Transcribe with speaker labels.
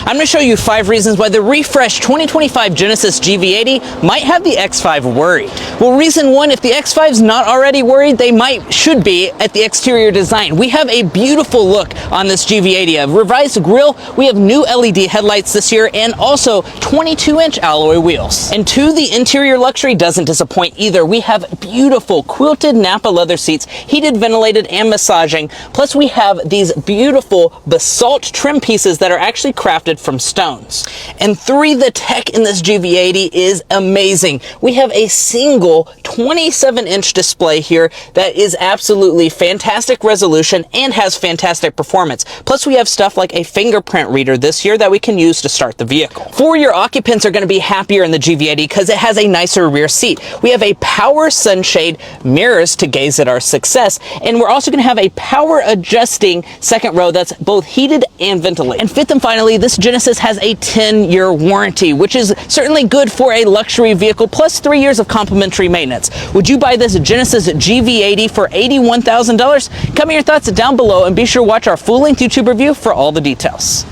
Speaker 1: I'm going to show you 5 reasons why the refreshed 2025 Genesis GV80 might have the X5 worried. Well, reason 1, if the X5's not already worried, they should be at the exterior design. We have a beautiful look on this GV80, a revised grille, we have new LED headlights this year, and also 22-inch alloy wheels. And 2, the interior luxury doesn't disappoint either. We have beautiful quilted Napa leather seats, heated, ventilated, and massaging. Plus we have these beautiful basalt trim pieces that are actually crafted from stones. And 3, the tech in this GV80 is amazing. We have a single 27-inch display here that is absolutely fantastic resolution and has fantastic performance. Plus we have stuff like a fingerprint reader this year that we can use to start the vehicle. 4, your occupants are going to be happier in the GV80 because it has a nicer rear seat. We have a power sunshade, mirrors to gaze at our success, and we're also going to have a power adjusting second row that's both heated and ventilated. And 5th and finally, this Genesis has a 10-year warranty, which is certainly good for a luxury vehicle, plus 3 years of complimentary maintenance. Would you buy this Genesis GV80 for $81,000? Comment your thoughts down below and be sure to watch our full-length YouTube review for all the details.